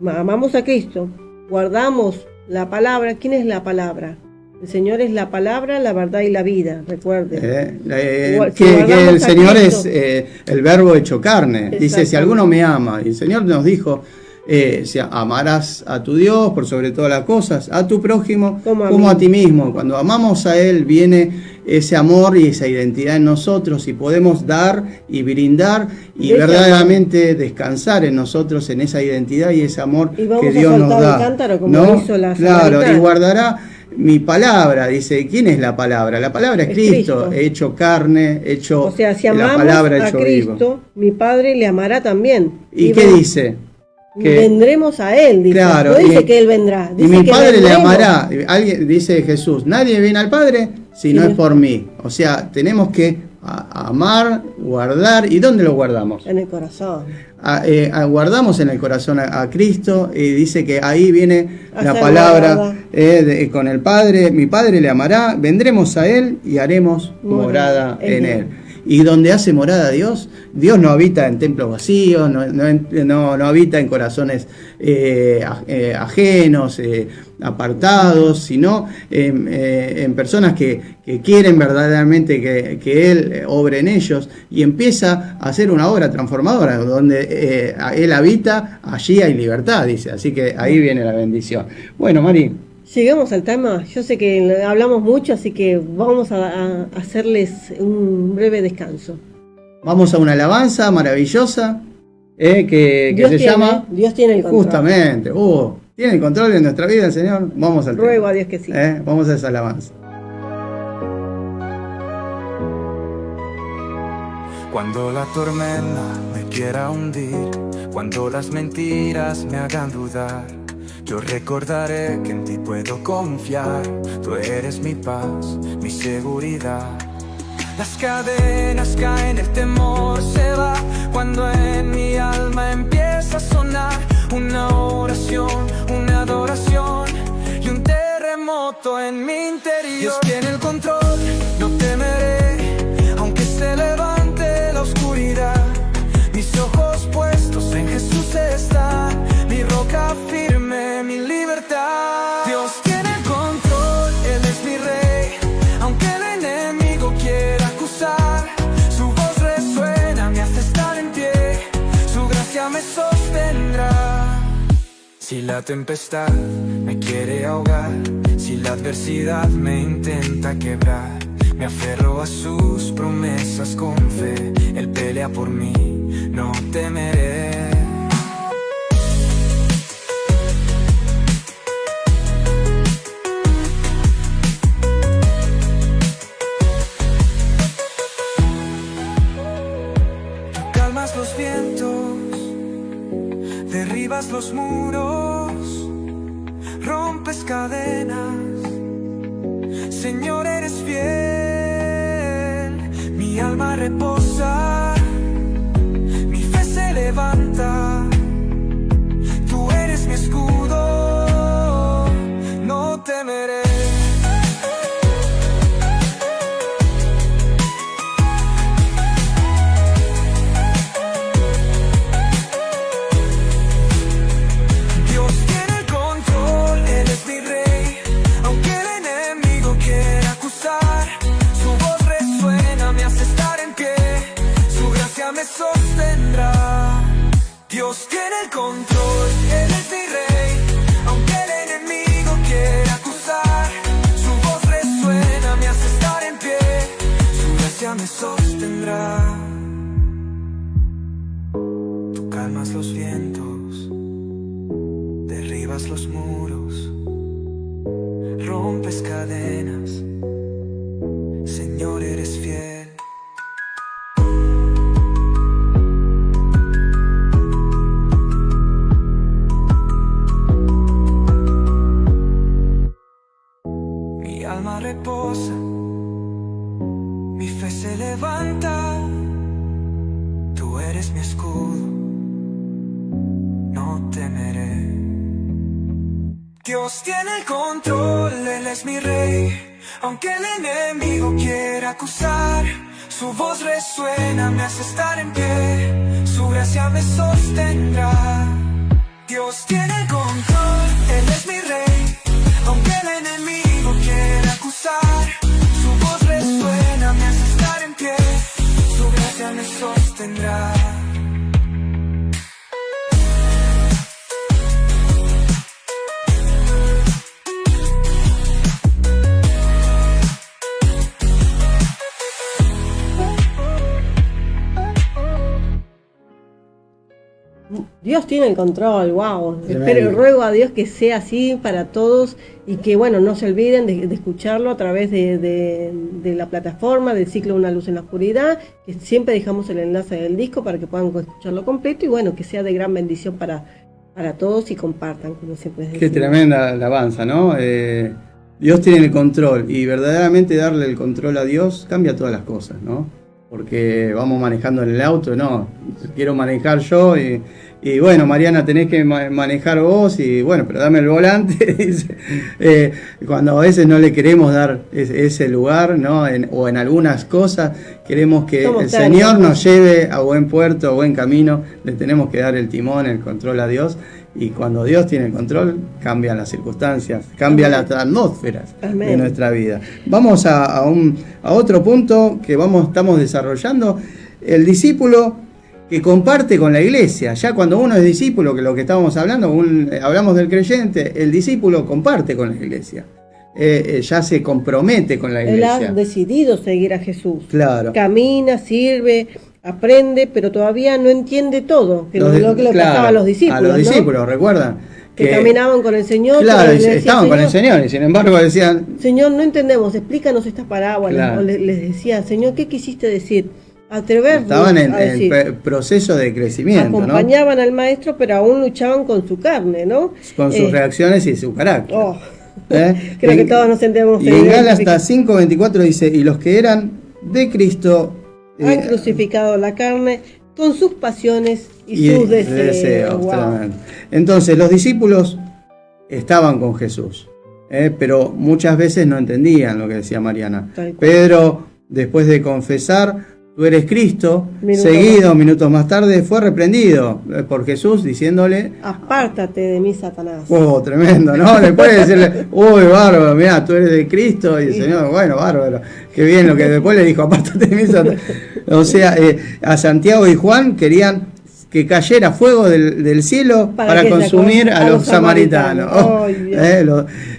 S3: Amamos a Cristo, guardamos la palabra. ¿Quién es la palabra? El Señor es la palabra, la verdad y la vida, recuerden.
S2: Que el Señor es el verbo hecho carne. Dice, si alguno me ama, y el Señor nos dijo, si amarás a tu Dios por sobre todas las cosas, a tu prójimo como a ti mismo. Cuando amamos a Él viene ese amor y esa identidad en nosotros, y podemos dar y brindar y verdaderamente descansar en nosotros, en esa identidad y ese amor que Dios nos da.
S3: Cántaro, como hizo la
S2: claro, y guardará mi palabra. Dice, ¿quién es la palabra? La palabra es Cristo, hecho carne, hecho,
S3: o sea, si amamos
S2: la palabra
S3: a
S2: hecho
S3: Cristo, vivo. Mi Padre le amará también.
S2: ¿Y qué dice?
S3: Que vendremos a Él, dice.
S2: Claro,
S3: no dice que Él vendrá. Dice
S2: y mi
S3: que
S2: Padre
S3: vendremos.
S2: le amará. Alguien dice Jesús, nadie viene al Padre si no es por mí. O sea, tenemos que amar, guardar. ¿Y dónde lo guardamos?
S3: En el corazón.
S2: Guardamos en el corazón a Cristo, y dice que ahí viene la
S3: Hacer
S2: palabra con el Padre. Mi Padre le amará, vendremos a Él y haremos morada en Él. Y donde hace morada Dios no habita en templos vacíos, no habita en corazones ajenos, apartados, sino en personas que quieren verdaderamente que Él obre en ellos, y empieza a hacer una obra transformadora. Donde Él habita, allí hay libertad, dice. Así que ahí viene la bendición. Bueno, Mari.
S3: Llegamos al tema. Yo sé que hablamos mucho, así que vamos a hacerles un breve descanso.
S2: Vamos a una alabanza maravillosa que se llama
S3: Dios tiene el control.
S2: Justamente. ¿Tiene el control de nuestra vida el Señor? Vamos al
S3: Ruego a Dios que sí.
S2: Vamos a esa alabanza.
S1: Cuando la tormenta me quiera hundir, cuando las mentiras me hagan dudar, yo recordaré que en ti puedo confiar. Tú eres mi paz, mi seguridad. Las cadenas caen, el temor se va, cuando en mi alma empieza a sonar una oración, una adoración y un terremoto en mi interior. Dios tiene el control, no temeré, aunque se levante la oscuridad. Mis ojos puestos en Jesús están, mi roca firme, mi libertad. Dios tiene el control, Él es mi rey. Aunque el enemigo quiera acusar, su voz resuena, me hace estar en pie. Su gracia me sostendrá. Si la tempestad me quiere ahogar, si la adversidad me intenta quebrar, me aferro a sus promesas con fe. Él pelea por mí, no temeré. Tú calmas los vientos, derribas los muros, rompes cadenas. Señor, eres fiel, mi alma reposa, mi fe se levanta. Tú eres mi escudo, no temeré. Dios tiene el control, Él es mi rey. Aunque el enemigo quiera acusar, su voz resuena, me hace estar en pie. Su gracia me sostendrá. Dios tiene el control, Él es mi rey. Aunque el enemigo quiera acusar, su voz resuena, me hace estar en pie. Su gracia me sostendrá. Tú calmas los vientos, derribas los muros, fe se levanta, tú eres mi escudo, no temeré. Dios tiene el control, Él es mi rey. Aunque el enemigo quiera acusar, su voz resuena, me hace estar en pie, su gracia me sostendrá. Dios tiene el control, Él es mi rey. Aunque el enemigo quiera acusar, su voz resuena, me hace estar en pie, su gracia me sostendrá.
S3: Dios tiene el control, wow.
S2: Tremendo.
S3: Espero, ruego a Dios que sea así para todos y que, bueno, no se olviden de escucharlo a través de la plataforma del ciclo Una luz en la oscuridad, que siempre dejamos el enlace del disco para que puedan escucharlo completo y, bueno, que sea de gran bendición para todos y compartan, como siempre decimos.
S2: Qué tremenda alabanza, ¿no? Dios tiene el control y verdaderamente darle el control a Dios cambia todas las cosas, ¿no? Porque vamos manejando en el auto, no, quiero manejar yo y bueno, Mariana, tenés que manejar vos y bueno, pero dame el volante, dice. Cuando a veces no le queremos dar ese lugar, ¿no? O en algunas cosas queremos que el Señor nos lleve a buen puerto, a buen camino, le tenemos que dar el timón, el control a Dios. Y cuando Dios tiene el control, cambian las circunstancias, cambian las atmósferas de nuestra vida. Vamos a otro punto que estamos desarrollando. El discípulo que comparte con la iglesia. Ya cuando uno es discípulo, que es lo que estábamos hablando, hablamos del creyente, el discípulo comparte con la iglesia. Ya se compromete con la iglesia.
S3: Él ha decidido seguir a Jesús.
S2: Claro.
S3: Camina, sirve, aprende, pero todavía no entiende todo, que lo que le pasaba a los discípulos.
S2: A los discípulos,
S3: ¿no?
S2: ¿Recuerdan?
S3: Que caminaban con el Señor.
S2: Claro,
S3: decía,
S2: estaban con el Señor y sin embargo decían...
S3: Señor, no entendemos, explícanos esta parábola.
S2: Claro.
S3: O les decía, Señor, ¿qué quisiste decir? Atrevernos
S2: Estaban en
S3: a decir.
S2: proceso de crecimiento,
S3: Acompañaban
S2: ¿no?
S3: al maestro, pero aún luchaban con su carne, ¿no?
S2: Con sus reacciones y su carácter.
S3: Creo que todos nos entendemos.
S2: Y en Gálatas 5:24 dice, y los que eran de Cristo
S3: han crucificado la carne con sus pasiones y sus deseos. Wow.
S2: Entonces los discípulos estaban con Jesús, pero muchas veces no entendían lo que decía Mariana. Pedro, después de confesar, tú eres Cristo, minutos más tarde fue reprendido por Jesús diciéndole,
S3: apártate de mí, Satanás.
S2: Oh, tremendo, ¿no? Le puede decirle, uy, bárbaro, mirá, tú eres de Cristo, y el Señor, bueno, bárbaro, qué bien, lo que después le dijo, apártate de mí, Satanás. O sea, a Santiago y Juan querían que cayera fuego del cielo para consumir a los samaritanos.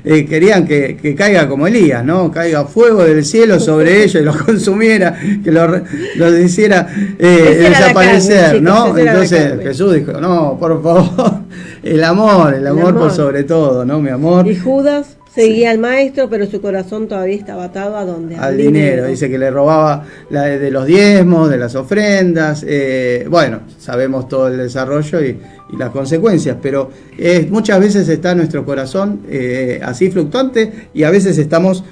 S2: Querían que caiga como Elías, ¿no? Caiga fuego del cielo sobre ellos y los consumiera, que los hiciera desaparecer, carne, ¿no? Chicos, entonces Jesús dijo, no, por favor, el amor por sobre todo, ¿no? Mi amor.
S3: Y Judas seguía al maestro, pero su corazón todavía estaba atado ¿a dónde?
S2: Al dinero. Dice que le robaba de los diezmos, de las ofrendas. Bueno, sabemos todo el desarrollo y las consecuencias, pero muchas veces está nuestro corazón así fluctuante y a veces estamos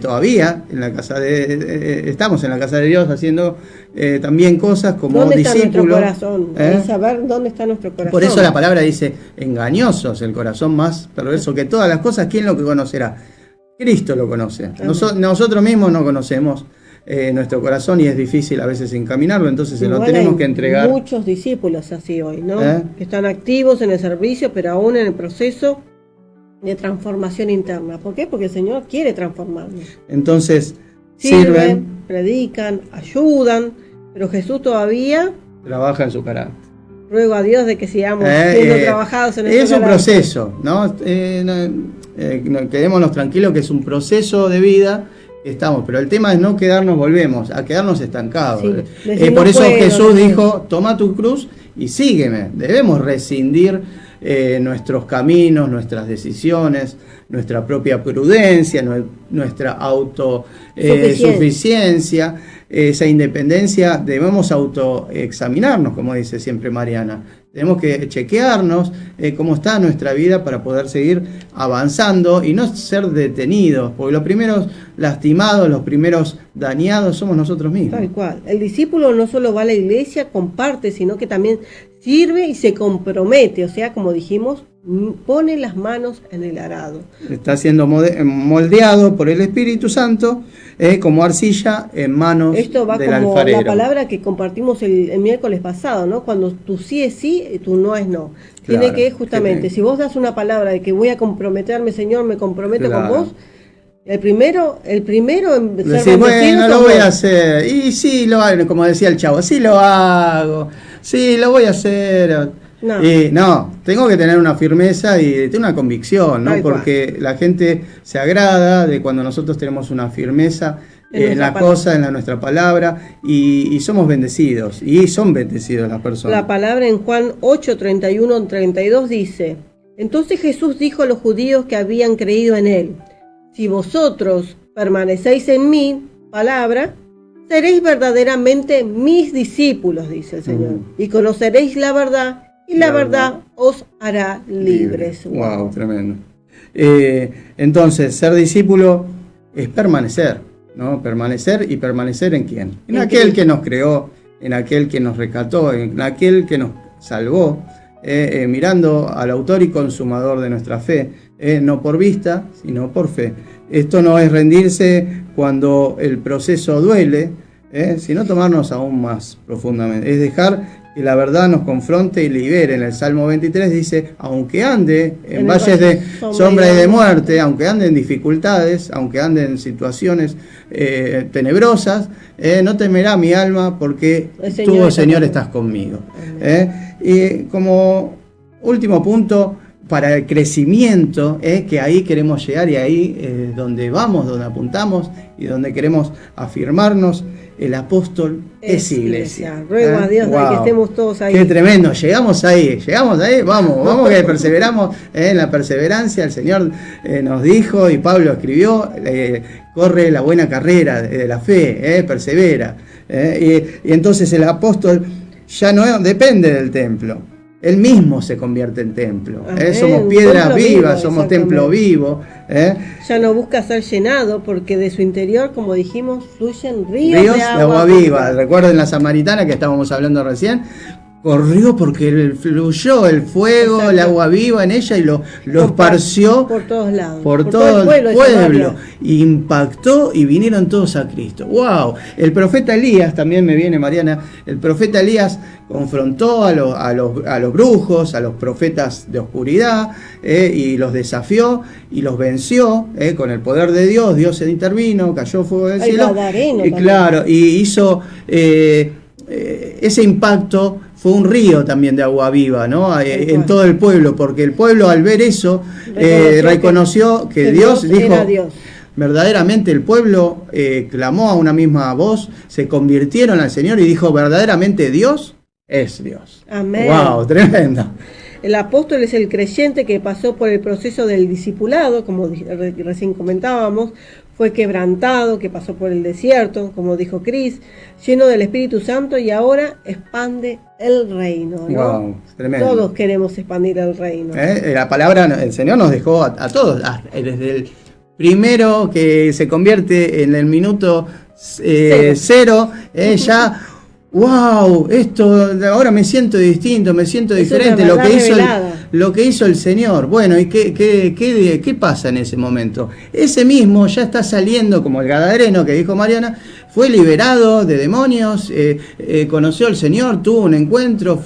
S2: todavía en la casa estamos en la casa de Dios haciendo también cosas como
S3: ¿dónde
S2: discípulos.
S3: Está nuestro corazón? Hay que saber dónde está nuestro corazón.
S2: Por eso la palabra dice, engañosos, el corazón más perverso que todas las cosas, ¿quién lo conocerá? Cristo lo conoce. Nosotros mismos no conocemos nuestro corazón y es difícil a veces encaminarlo, entonces se lo tenemos que entregar.
S3: Muchos discípulos así hoy, ¿no? Que están activos en el servicio, pero aún en el proceso de transformación interna. ¿Por qué? Porque el Señor quiere transformarnos.
S2: Entonces
S3: sirven, predican, ayudan, pero Jesús todavía
S2: trabaja en su carácter.
S3: Ruego a Dios de que sigamos siendo trabajados en
S2: es un proceso, ¿no? Quedémonos tranquilos que es un proceso de vida que estamos, pero el tema es no volvemos a quedarnos estancados. Sí, por eso Jesús dijo, toma tu cruz y sígueme. Debemos rescindir nuestros caminos, nuestras decisiones, nuestra propia prudencia, nuestra autosuficiencia, esa independencia. Debemos autoexaminarnos, como dice siempre Mariana. Tenemos que chequearnos cómo está nuestra vida para poder seguir avanzando y no ser detenidos, porque los primeros lastimados, los primeros dañados somos nosotros mismos.
S3: Tal cual. El discípulo no solo va a la iglesia, comparte, sino que también sirve y se compromete, o sea, como dijimos, pone las manos en el arado.
S2: Está siendo moldeado por el Espíritu Santo como arcilla en manos
S3: Esto va
S2: del
S3: como
S2: alfarero.
S3: la palabra que compartimos el miércoles pasado, ¿no? Cuando tu sí es sí y tu no es no.
S2: Claro,
S3: Tiene que justamente,
S2: sí.
S3: si vos das una palabra de que voy a comprometerme, Señor, me comprometo
S2: Claro.
S3: con vos, el primero en ser
S2: Decís,
S3: bendecido
S2: bueno, lo
S3: sos
S2: voy
S3: vos.
S2: a hacer. Y sí, lo hago, como decía el chavo, sí lo hago, sí, lo voy a hacer.
S3: No.
S2: Y no, tengo que tener una firmeza y tener una convicción, ¿no?
S3: Tal cual.
S2: Porque la gente se agrada de cuando nosotros tenemos una firmeza
S3: En
S2: en
S3: nuestra
S2: la
S3: palabra.
S2: cosa, en nuestra palabra, y somos bendecidos, y son bendecidos las personas.
S3: La palabra en Juan 8, 31, 32 dice: Entonces Jesús dijo a los judíos que habían creído en él: Si vosotros permanecéis en mi palabra, seréis verdaderamente mis discípulos, dice el Señor, y conoceréis la verdad, y la verdad os hará libres.
S2: Wow, tremendo. Entonces, ser discípulo es permanecer, ¿no? Permanecer y permanecer en quién. En aquel
S3: Cristo,
S2: que nos creó, en aquel que nos rescató, en aquel que nos salvó, mirando al autor y consumador de nuestra fe, no por vista, sino por fe. Esto no es rendirse cuando el proceso duele, sino tomarnos aún más profundamente. Es dejar que la verdad nos confronte y libere. En el Salmo 23 dice: aunque ande en valles de sombra y de muerte, aunque ande en dificultades, aunque ande en situaciones tenebrosas, no temerá mi alma, porque tú, Señor, estás conmigo. Y como último punto, para el crecimiento, que ahí queremos llegar, y ahí donde vamos, donde apuntamos y donde queremos afirmarnos, el apóstol es iglesia.
S3: Ruego a Dios de que estemos todos ahí.
S2: Qué tremendo, llegamos ahí, vamos que perseveramos en la perseverancia. El Señor nos dijo, y Pablo escribió, corre la buena carrera de la fe, persevera. Y entonces el apóstol ya no depende del templo. Él mismo se convierte en templo. Somos piedras vivas, somos templo vivo.
S3: Ya no busca ser llenado, porque de su interior, como dijimos, fluyen ríos de
S2: agua viva. Recuerden la samaritana que estábamos hablando recién. Corrió porque fluyó el fuego, el agua viva en ella, y lo esparció
S3: por todos lados,
S2: por todo el pueblo. Impactó y vinieron todos a Cristo. ¡Wow! El profeta Elías, también me viene, Mariana, el profeta Elías confrontó a los brujos, a los profetas de oscuridad, y los desafió y los venció con el poder de Dios. Dios se intervino, cayó fuego del cielo. Y claro, y hizo ese impacto. Fue un río también de agua viva, ¿no? En todo el pueblo, porque el pueblo, al ver eso, reconoció que Dios dijo, era Dios. Verdaderamente el pueblo clamó a una misma voz, se convirtieron al Señor y dijo: verdaderamente Dios es Dios.
S3: Amén.
S2: ¡Wow! Tremendo.
S3: El apóstol es el creyente que pasó por el proceso del discipulado, como recién comentábamos. Fue quebrantado, que pasó por el desierto, como dijo Cris, lleno del Espíritu Santo, y ahora expande el reino, ¿no?
S2: Wow, tremendo.
S3: Todos queremos expandir el reino.
S2: La palabra, el Señor nos dejó a todos, desde el primero que se convierte en el minuto cero, ya... ¡Wow! Esto, ahora me siento distinto, me siento diferente. Lo que hizo el Señor. Bueno, ¿y qué pasa en ese momento? Ese mismo ya está saliendo, como el gadareno que dijo Mariana, fue liberado de demonios, conoció al Señor, tuvo un encuentro,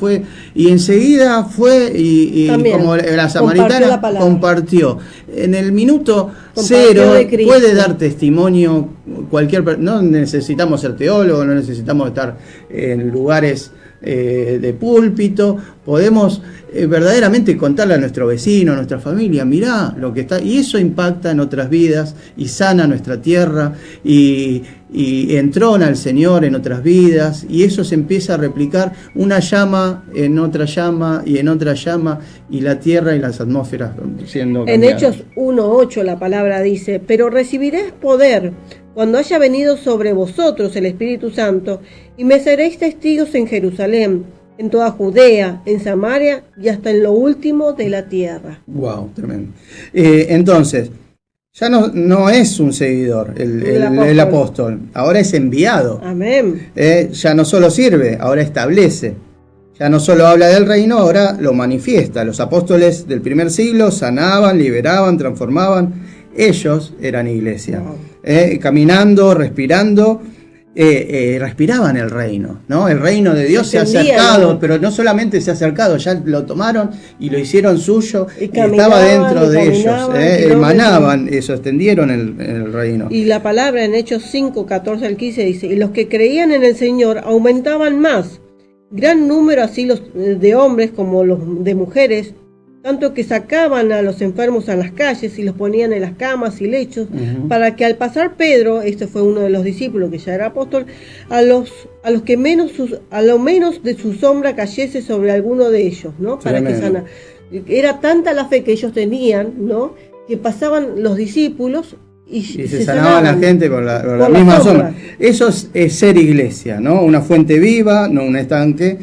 S2: y enseguida fue y como la samaritana compartió. En el minuto cero puede dar testimonio cualquier persona. No necesitamos ser teólogos, no necesitamos estar en lugares de púlpito. Podemos verdaderamente contarle a nuestro vecino, a nuestra familia: mirá lo que está, y eso impacta en otras vidas y sana nuestra tierra y entrona al Señor en otras vidas, y eso se empieza a replicar, una llama en otra llama y en otra llama, y la tierra y las atmósferas siendo cambiadas.
S3: En Hechos 1:8 la palabra dice: pero recibiréis poder cuando haya venido sobre vosotros el Espíritu Santo, y me seréis testigos en Jerusalén, en toda Judea, en Samaria y hasta en lo último de la tierra.
S2: Wow, tremendo. Entonces, ya no es un seguidor el apóstol, ahora es enviado.
S3: Amén.
S2: Ya no solo sirve, ahora establece. Ya no solo habla del reino, ahora lo manifiesta. Los apóstoles del primer siglo sanaban, liberaban, transformaban. Ellos eran iglesia.
S3: Wow.
S2: Caminando, respirando, respiraban el reino, ¿no? El reino de Dios se ha acercado, pero no solamente se ha acercado, ya lo tomaron y lo hicieron suyo y estaba dentro de ellos. Emanaban, extendieron el reino.
S3: Y la palabra en Hechos 5, 14 al 15 dice: y los que creían en el Señor aumentaban más, gran número así los de hombres como los de mujeres, tanto que sacaban a los enfermos a las calles y los ponían en las camas y lechos, para que al pasar Pedro, este fue uno de los discípulos que ya era apóstol, a lo menos de su sombra cayese sobre alguno de ellos, ¿no? Para que sana. Era tanta la fe que ellos tenían, ¿no? Que pasaban los discípulos y
S2: se sanaban la gente por la misma sombra. Eso es ser iglesia, ¿no? Una fuente viva, no un estanque,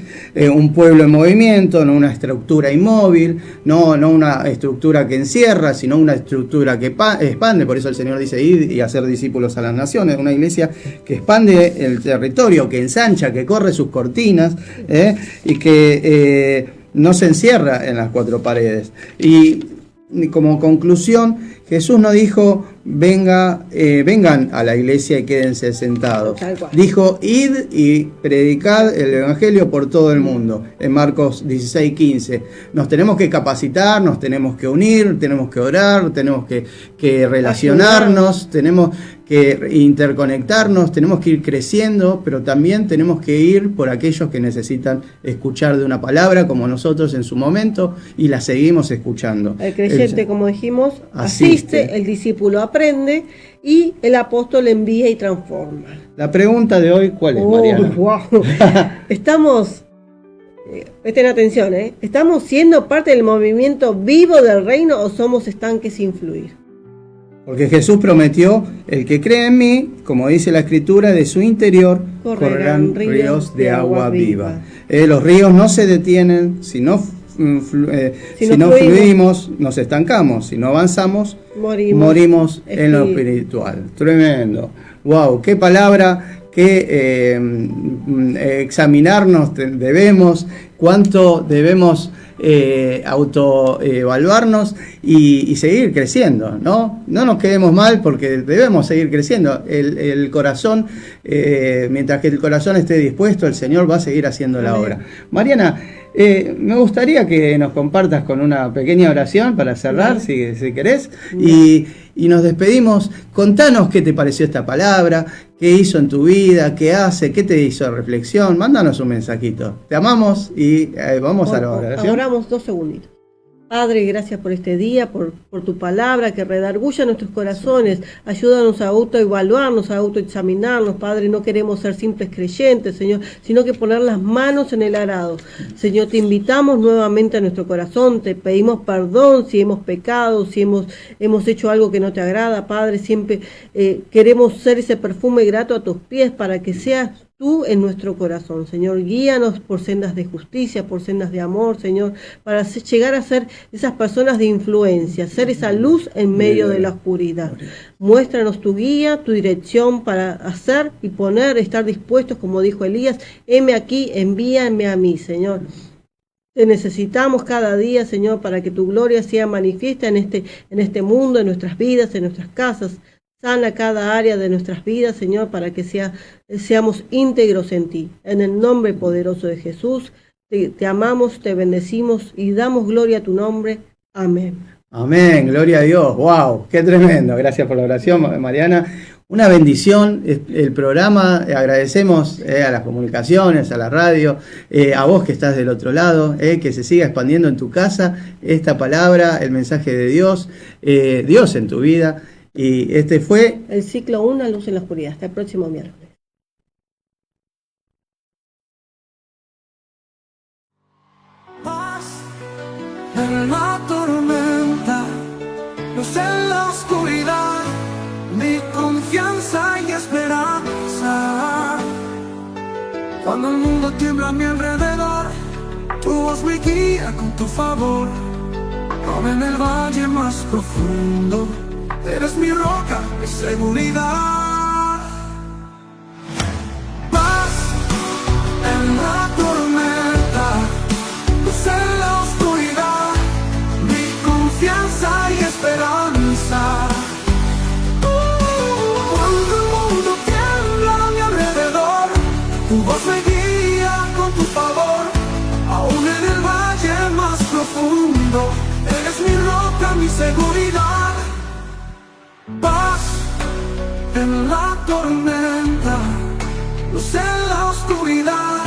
S2: un pueblo en movimiento, no una estructura inmóvil, no una estructura que encierra, sino una estructura que expande. Por eso el Señor dice: ir y hacer discípulos a las naciones. Una iglesia que expande el territorio, que ensancha, que corre sus cortinas, y que no se encierra en las cuatro paredes. Y como conclusión, Jesús no dijo: vengan a la iglesia y quédense sentados. Dijo: id y predicad el evangelio por todo el mundo. En Marcos 16, 15. Nos tenemos que capacitar, nos tenemos que unir, tenemos que orar, tenemos que relacionarnos, tenemos que interconectarnos, tenemos que ir creciendo, pero también tenemos que ir por aquellos que necesitan escuchar de una palabra, como nosotros en su momento, y la seguimos escuchando.
S3: El creyente, como dijimos, asiste, el discípulo aprende y el apóstol envía y transforma.
S2: La pregunta de hoy, ¿cuál es, Mariana?
S3: Wow. Estamos, presten atención, ¿estamos siendo parte del movimiento vivo del reino o somos estanques sin fluir?
S2: Porque Jesús prometió: el que cree en mí, como dice la Escritura, de su interior correrán ríos de agua viva. Los ríos no se detienen, si no fluimos, nos estancamos. Si no avanzamos, morimos en lo espiritual. Tremendo. Wow, qué palabra, qué examinarnos debemos, cuánto debemos autoevaluarnos y seguir creciendo, ¿no? No nos quedemos mal, porque debemos seguir creciendo. El corazón, mientras que el corazón esté dispuesto, el Señor va a seguir haciendo la obra. Mariana, me gustaría que nos compartas con una pequeña oración para cerrar, si querés, y nos despedimos. Contanos qué te pareció esta palabra, qué hizo en tu vida, qué hace, qué te hizo reflexión. Mándanos un mensajito. Te amamos y vamos a la oración.
S3: Oramos 2 segunditos. Padre, gracias por este día, por tu palabra que redarguya nuestros corazones. Ayúdanos a autoevaluarnos, a autoexaminarnos. Padre, no queremos ser simples creyentes, Señor, sino que poner las manos en el arado. Señor, te invitamos nuevamente a nuestro corazón. Te pedimos perdón si hemos pecado, si hemos hecho algo que no te agrada. Padre, siempre queremos ser ese perfume grato a tus pies para que seas tú en nuestro corazón. Señor, guíanos por sendas de justicia, por sendas de amor, Señor, para llegar a ser esas personas de influencia, ser esa luz en medio de la oscuridad. Muéstranos tu guía, tu dirección para hacer y estar dispuestos, como dijo Elías: heme aquí, envíame a mí, Señor. Te necesitamos cada día, Señor, para que tu gloria sea manifiesta en este mundo, en nuestras vidas, en nuestras casas. Sana cada área de nuestras vidas, Señor, para que seamos íntegros en ti. En el nombre poderoso de Jesús, te amamos, te bendecimos y damos gloria a tu nombre. Amén.
S2: Amén, gloria a Dios. Wow, qué tremendo. Gracias por la oración, Mariana. Una bendición el programa. Agradecemos a las comunicaciones, a la radio, a vos que estás del otro lado, que se siga expandiendo en tu casa esta palabra, el mensaje de Dios, Dios en tu vida. Y este fue
S3: el ciclo 1, Luz en la Oscuridad. Hasta el próximo miércoles.
S1: Paz en la tormenta, luz en la oscuridad, mi confianza y esperanza. Cuando el mundo tiembla a mi alrededor, Tu voz me guía con tu favor, como en el valle más profundo. Eres mi roca, mi seguridad. Paz en la tormenta, luz en la oscuridad, mi confianza y esperanza. Cuando el mundo tiembla a mi alrededor, tu voz me guía con tu favor, aún en el valle más profundo. Eres mi roca, mi seguridad. Paz en la tormenta, luz en la oscuridad,